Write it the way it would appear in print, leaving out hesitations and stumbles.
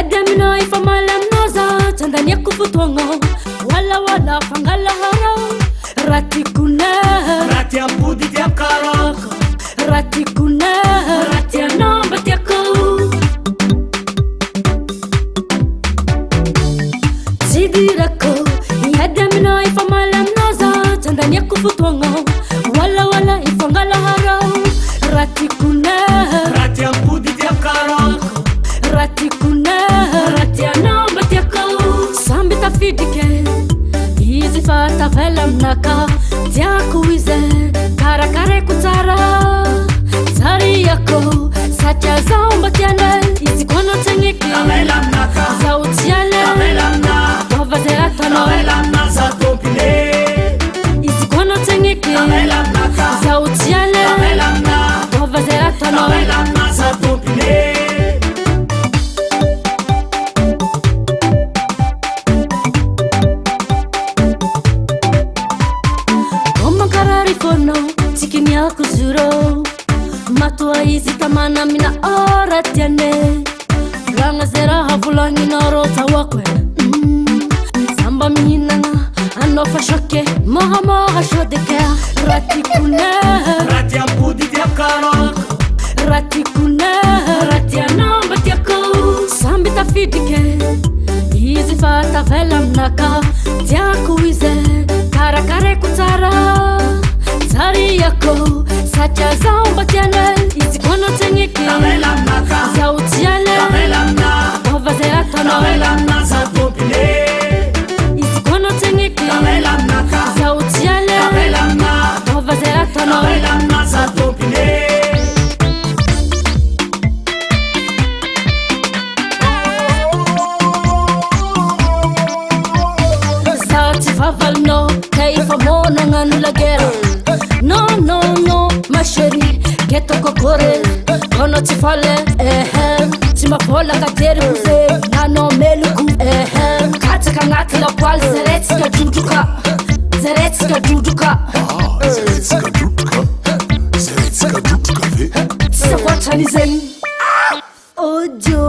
miadamina ifa malamnaza tandaniako fotoagna wala fangalahara ratikuna raty ambody ty amkarako ratikuna raty anamba tiako sidirako miadamina ifa malamnaza tandaniako fotoagna wala ifangalahara ratikuna raty ambody ty amkarako ratikuna raty anamba tiako samby tafidike izy fa tavela aminaka tiako izy karakareko tsara tsariako satria zaho mba tiana izy koa tagneky navela aminaka zaho tiana navela amina dova zay atanao navela amina za tompile izy koa tagneky navela aminaka zaho tiana navela amina dova zay atanao navela amina za tompile tikiniako zuro matoa izy tamana mina ora tiane volagna zay raha volagninarô tahoako samba mihinagna anao fa choke mohamoha sodeke ratikuna raty ambody ty amkarako ratikuna raty anamba tiako samby tafidike izy fa tavela aminaka tiako izy karakareko tsara tsariako satria zaho mba tiana izy koa tagneky navela aminaka zaho tiana navela amina dova zay atanao navela amina za tompile izy koa tagneky navela aminaka zaho tiana navela amina dova zay atanao navela amina za tompile zaho tsy vavalinao ka efa monagnano lagera non ma chérie ketoko kore kono tsy fale tsy mafolaka tery koze nanao meloko katsaka agnaty lapoaly zaretsika drodroka zaretsika drodroka zaretsika drodroka ve tsy safoatrany zegny ojo